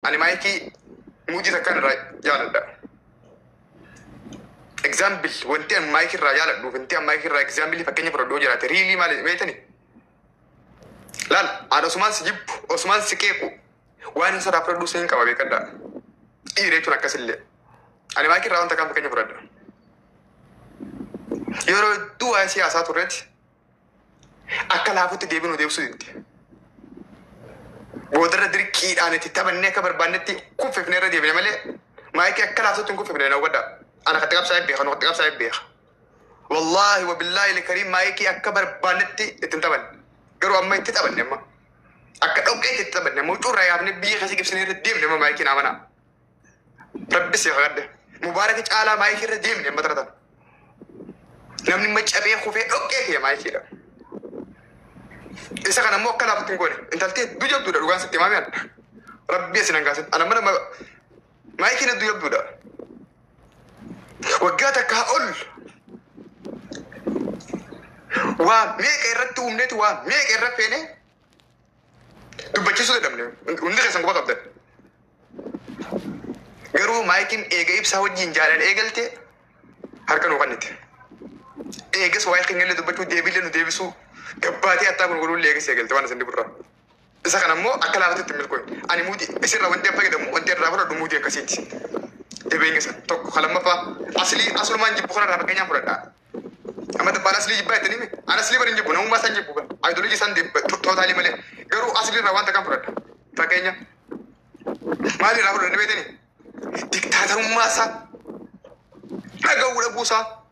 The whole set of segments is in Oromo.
أنا مايكي موجي تكان رجال ده example وانت مايكي رجال دو وانت مايكي رجال example فكني برضو جرات ريلي ما بيتني لا أنا عثمان سجيب عثمان سكيكو وانا صار برضو سين كما بيكدا إيه ريتو نكسل أنا مايكي راون تكان فكني برضو يورو دو أشياء أساتو ريت أكل هافوت ديبنو ديبسو دينتي بودر دركي أنا تتبنى كبر بانتي كوف في نيرة دي بنعمله ما يك أكل عصوت كوف في نيرة ودا أنا خدت قاب سايب بيخ أنا خدت قاب سايب بيخ والله وبالله الكريم ما يك أكبر بانتي تتبنى قروا أما تتبنى ما أكل أوكي تتبنى موجود رأي أبني بيخ هسي كيف نيرة دي بنعمل ما يك نامنا رب سيغرد مبارك على ما يك ردي بنعمل ترى نامني ما تشابه خوفي أوكي يا ما يك إذا كان مو كلام تقولي أنت قلت دوجب دودا دوغان ستي ما مين ربي سننقاسد أنا ما يمكن دوجب دودا وقعتك هقول وميك الرد ومنت وميك الرد فيني تبجي سودا دمني وندي خسن قبض ده غيرو ما يمكن إيجا يبساو جينجال إيجلتي هركن وقنت إيجا سواء خنجل تبجو ديبيل نديبسو كباتي أتاكل نقول لي كسي قلت وانا سندي برا إذا كان مو أكل هذا تتمل كوين أنا مودي إسر لو أنت بقى دم أنت رافر دم مودي كسيت تبين كسر توك خلنا ما فا أصل ما نجيب بخورا رافر كنيا برا أما تبى أصلي جيب بيت نيمي أنا أصلي برا نجيب نوم ما سنجيب بقى أيدولي جسان دي تو ثالي ملء غيرو أصلي روان تكام برا فكنيا ما لي رافر نبي تاني دكتاتر ماسا أجا ولا بوسا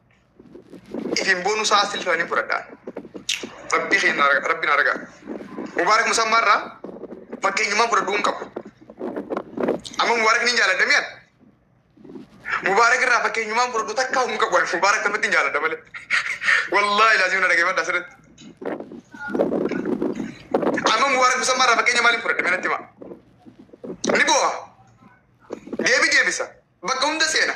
إذن بونوسا أصلي ثاني برا ربي خير ربنا رجع مبارك مسمى فكين ما بردون كم أما مبارك نيجي على دميان مبارك را فكين ما بردو تكا هم كبر مبارك تبى تيجي على دمله والله لازم نرجع بعد أسرت أما مبارك مسمى را فكين ما لي فرد من التما نبوا دي بيسا بكون ده سينا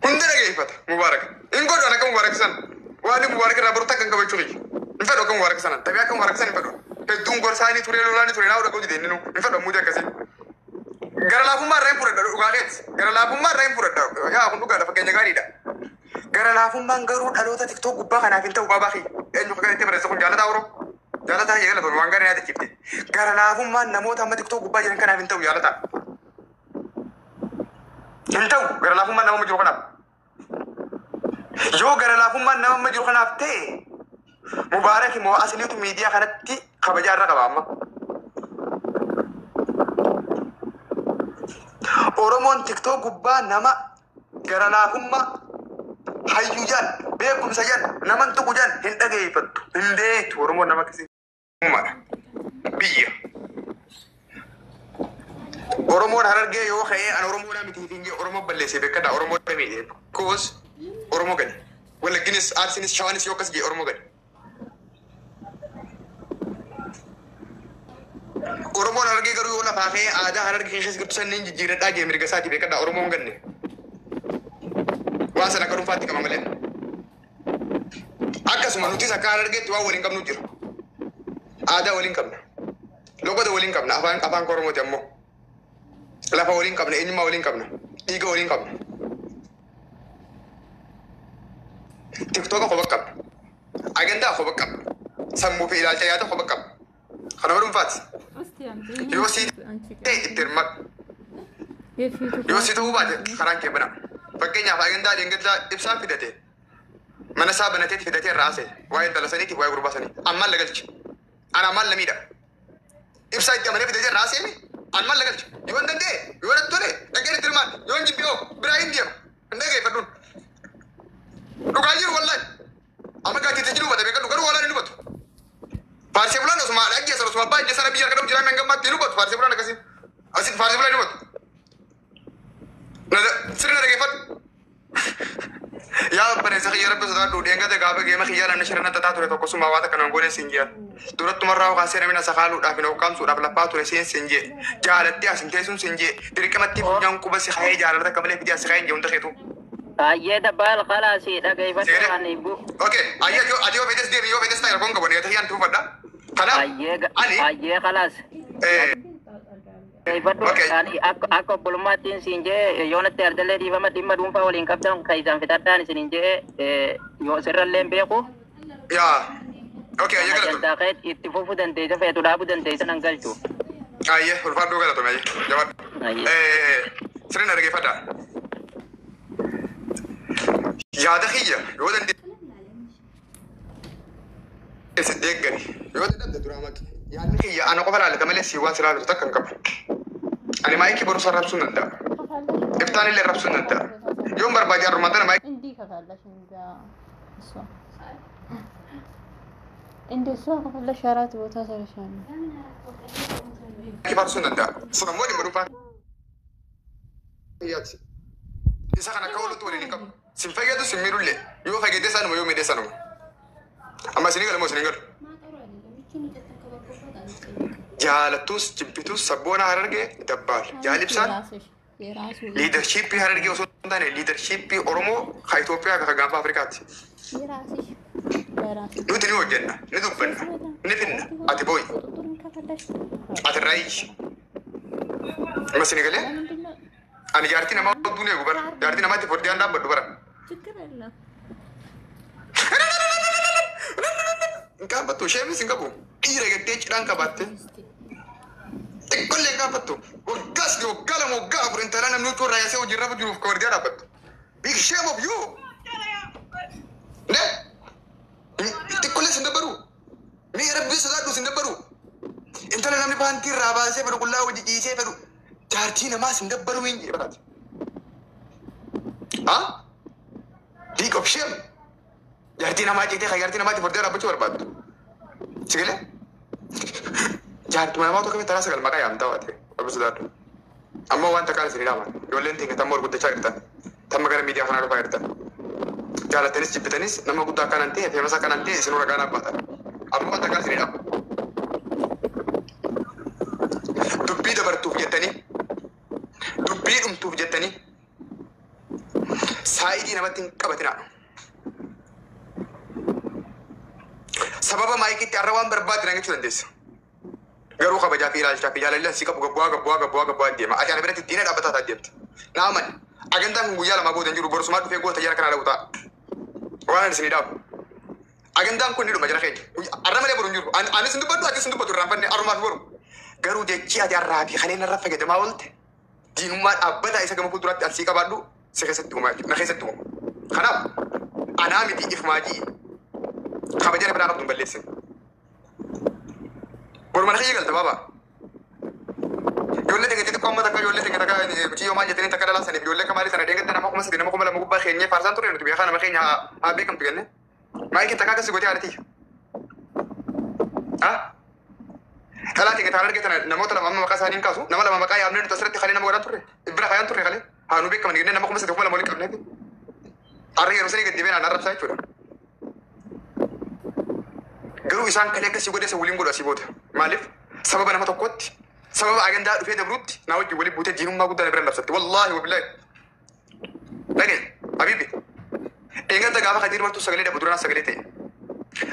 هندر رجع فتا مبارك إنكو أنا كم مبارك سن وأنا مبارك را برتك كم كبر شوي نفرد كم مبارك سن تبي كم مبارك سن نفرد كدوم قرصاني توري لولاني توري ناو ركودي دينو نفرد موجا كسي غرلا فما رأي فرد غالت غرلا فما رأي فرد يا أخو نقول فكين جاري دا غرلا فما غرو ألو تك تو غبا خنا فين تو بابا خي إنه فكين تبرز سكون جالة تاورو جالة تاهي غلا بروان غاري هذا كيفتي غرلا فما نموت هم تك تو غبا جن كنا فين تو جالة تا إنتو غرلا فما نمو مجرو خنا يو غرلا فما نمو مجرو خنا تي مبارك مو أصلي تو ميديا خنتي خبجار رقبامة أورمون تيك توك غبا نما غرلا فما حيوجان بيكم سجان نمن تقجان هندقي فتو هنديت أورمون نما كسي ماذا بيا أورمون هرجع يو خير أنا أورمون أنا متفقين أورمون بلسي بكذا أورمون بمية كوس أورمون غني ولا جنس أرسنس شوانس يوكس جي أورمون غني Oromoon hargee garuu yoo lafaa ka'ee aadaa harargee keessatti gibtu sanniin jijjiiradhaa jee mirga isaatii beekadha Oromoon ganne waan sana akka dhuunfaatti qaba malee akkasuma nutis akka harargeetti waan waliin qabnu jira aadaa waliin qabna logoda waliin qabna afaan Oromooti ammoo lafa waliin qabna eenyummaa waliin qabna dhiiga waliin qabna tiktoka qofa qabna agandaa qofa qabna sammuu fi ilaalcha yaada qofa qabna kana dhuunfaati يوسي ترمك يوسي تو بعد خران كبنا فكينيا فاجندا دينجدا إبسام في دته من أصاب نتيت في دته راسه وايد دلسني تي وايد غرباسني أمال لقلش أنا أمال لميدا إبسام تمني في دته راسه ني أمال لقلش يوان دندي يوان التولي أجر ترمان يوان جيبيو براين ديم عندك كيف فدون لقاير والله أما كاتي تجلو بده بيكون لقارو ولا نلو بده فارسي بلان اسمع لأجي أسر اسمع باي جسنا بيار كده وجرام ينقم ما تلو بط فارسي بلان كسي أسيد فارسي بلان نبط نده سرنا رجيفت يا بني سخي رب سدار دودي أنك تجاب جيم خيال أن شرنا تتاتوري توكسو ما واتا كنا نقول سنجيا دورت تمرة وخاسر من سخالو دافن وكام سورة بلابات ورسين سنجي جالتي أسنتيسون سنجي تريك ما تبي يوم كوبا سخاي جالتا كمله في سخاي جون تخيتو أيه دبال خلاص إذا كيف تفعل إبو أوكي أيه أديو فيدس دي بيو فيدس تاير كونغ بني تهيان تو فدا خلاص أيه خلاص Dhageeffadhu ani akka obbolummaatiin siin jee yoonatti ardallee dhiifama dhimma dhuunfaa waliin qabdan kan isaan fitadhaan isiniin jee yoo sirrallee beeku. Yaa. Okay, ayya galatu. Daaqeet itti fufuu dandeessa feetu dhaabuu dandeessa nan galchu. Ayya ulfaadhuu galatu ayya. Jabaadhu. Sirna dhageeffadhaa. Yaada kiyya yoo dandeessa deeggani yoo dadhabde duraa maqi. Yaadni kiyya ana qofa laalata malee si waan silaalu takka hin qabu. Ani maayikii boruusaa rabsuu hin danda'a. Iftaan illee rabsuu hin danda'a. Yoon barbaade harrumaatana maayikii. Indii kafalla shingaa. እንደሱ አከፈለ ሻራት ቦታ ሰርሻለሁ kifarsuu danda'a. Sun ammoo dhimma dhuunfaa. Isa kana akka oolutti waliin hin qabu. Sin fayyadu sin miidhullee yoo fayyadee sanuma yoo miidhee sanuma. Amma isinii galu moo isinii galu? Jaalattus jibbitus sabboona Harargee dabbaal. Jaalibsaan liidarshiippii Harargee osoo hin taane liidarshiippii Oromoo ka Itoophiyaa ka gaanfa Afrikaati. Nuti ni hojjenna, ni dubbanna, ni finna, ati booyi, ati raayichi. Amma isinii galee? Ani jaartii namaa hodduun eegu bara. Jaartii namaatti furdiyaan dhaabbadhu bara. Hin qaanfattu, sheefis hin qabu. Dhiira gaddee cidhaan qabaatte. Xiqqollee hin qaanfattu. Waggaas waggaa lama waggaa afur intalaa namni huccuu irraa yaasee hojii irra jiruuf kabardiyaa dhaabbattu. Big shame of you. Ne? Xiqqollee sin dabbaru. Mee rabbii sodaadhu sin dabbaru. Intala namni baantii irraa baasee fedhu qullaa hojii dhiisee fedhu. Jaartii namaa sin dabbaru hin jedhe baraati. Haa? Big of shame. Jaartii namaa jeetee kan jaartii namaatti furdee dhaabbachuu barbaaddu. Si galee? Jaartii namaa tokko taraa sagal maqaa yaamtaa waate. Rabbi sodaadhu. Amma wanta kaan isinii dhaaman. Ijoolleen teenya tamma gurguddachaa jirtan. Tamma gara miidiyaa kanaa dhufaa jirtan. Jaalattanis jibbitanis nama guddaa akkanan ta'e feemasa akkanan ta'e isinuu ragaa dhaabbaatan. Amma wanta kaan isinii dhaaman. Dubbii dabartuuf jettanii dubbii dhumtuuf jettanii saayidii namatti hin qabatinaa. Sababa maayikiitti har'a waan barbaadde nan jechuu dandeessa. Garuu kabajaa fi ilaalchaa fi jaalalli asii qabu gabbu'aa deema. Ati ana biratti ittiin dhaabbataa ta'a deemta. Naaman agantaan kun guyyaa lamaa booda hin jiru borsumaa dhufee goota jara kanaa dha'u ta'a. Waan ani isinii dhaabu. Agantaan kun ni dhuma jira keenya. Har'a malee boru hin jiru. Anis hin dubbadhu atis hin dubbatu irraanfanne harumaaf boru. Garuu jechii ati har'aa fi kanneen irra fayyadamaa oolte diinummaa dhaabbataa isa gama fuulduraatti ansii qabaadhu si keessatti uumaa na keessatti uumu. Kanaaf anaa miti ifmaajii kabajaa biraa qabdu hin balleessin. Walumaa na galta baaba. Ijoollee teenya xixiqqoo amma takka ijoollee teenya takka ciyyoo maal jettanii takka dhalaasaniif ijoollee kamaali sana deeggarta nama kuma sadii nama kuma lama gubbaa keenyee faarsaan turre nuti beekaa nama keenya haa beekamtu jenne. Maayikiin takka akkasii gootee haadhatii. Haa? Kalaa teenya taan argatan namoota lama amma maqaa isaanii hin kaasu nama lama maqaa yaamnee nuti asirratti kalee nama godhaan turre bira kaayaan turre kalee haa nu beekaman jennee nama kuma sadii kuma lama waliin qabneeti. Harri yeroo sanii gadi beenaan arrabsaa jechuudha. Garuu isaan kalee akkasii godheessa waliin godhu asii booda. Maaliif? Sababa nama tokkotti sababa agandaa dhufee dabruutti naa wajjin waliin buutee diinummaa guddaa na bira labsatti. Wallaahi wabillahi. Dhagee habiibi. Eeggadda gaafa kan dirmartu sagalee dhabu duraan sagalee ta'e.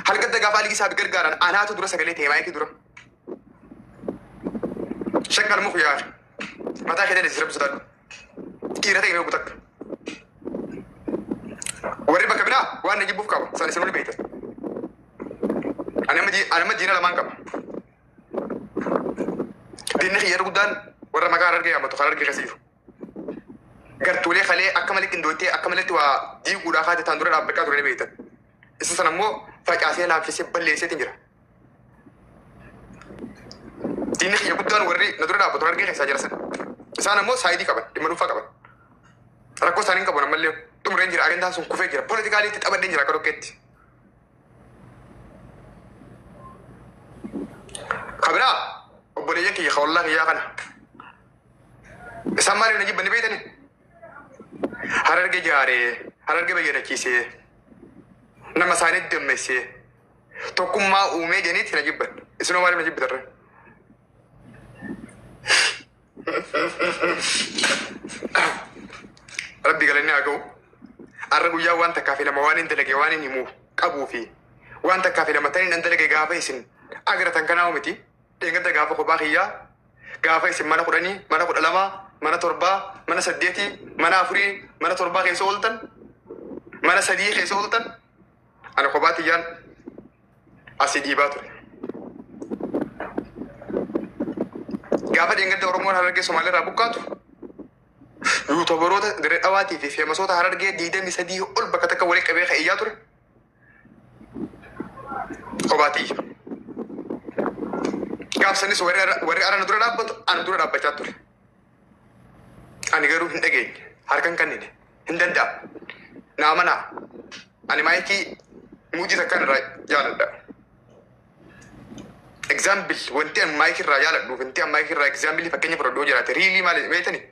Halgadda gaafa aligi isaa gargaaran anaatu dura sagalee ta'e maayikii dura. Shakkal muku yaar. Mataa kee dheedhisi rabbi sodaadhu. Dhiira ta'e meequ takka. Warri bakka biraa waan na jibbuuf qaba. Isaan isin oli beektan. Ani amma diina lamaan qaba. Diinni xiyyaara guddaan warra maqaa Harargee yaamatu Harargee keessa jiru. Gartuulee kalee akka malee qindoottee akka maletti waa diiguudhaa kaate taan dura dhaabbachaa ture ni beektan. Isa sana immoo facaasee laaffisee balleesseetiin jira. Diinni xiyya guddaan warri na dura dhaabbatu Harargee keessaa jira sana. Isaan ammoo saayidii qaban dhimma dhuunfaa qaban. Rakkoo isaanii hin qaban ammallee xumureen jira agendaan sun kufee jira poolitikaaliitti xabadheen jira akka dhokkeetti. Kabira obboleeyyan kiyya kawallaa kiyyaa kana. Isaan maaliif na jibbani beeytani? Harargee jaaree, Harargee bayyanachiisee, nama isaaniitti dammeessee, tokkummaa uumee jeniitti na jibban. Isinoo maaliif na jibbitarre? Rabbi galanni haa ga'u. Har'a guyyaa waan takkaa fi lama waan hin dalage waan hin himuu qabuu fi waan takkaa fi lama tanii hin dalage gaafa isin agratan kanaa miti. Eeggadda gaafa kophaa kiyyaa Gaafa isin mana 10, mana 12, mana 7, mana 8, mana 4, mana 7 keessa ooltan, mana 3 keessa ooltan, ana kophaatiyyaan asii dhiibaa ture. Gaafa dheengadda Oromoon Harargee Somaaliirraa buqqaatu, yuutuubaroota dirree dhawaatii fi feemasoota Harargee 23 ol bakka takka walii qabee ka'iyyaa ture. Kophaatiyya. Gaafsanis warri arana dura dhaabbatu ana dura dhaabbachaa ture. Ani garuu hin dhageenye. Harkan kanneen hin danda'amu. Naa manaa. Ani maayikii muujii takkaan irraa jaaladha. Example wanti an maayikii irraa jaaladhuuf wanti an maayikii irraa example fakkeenya fudhadhuu jiraate riilii maali beektanii?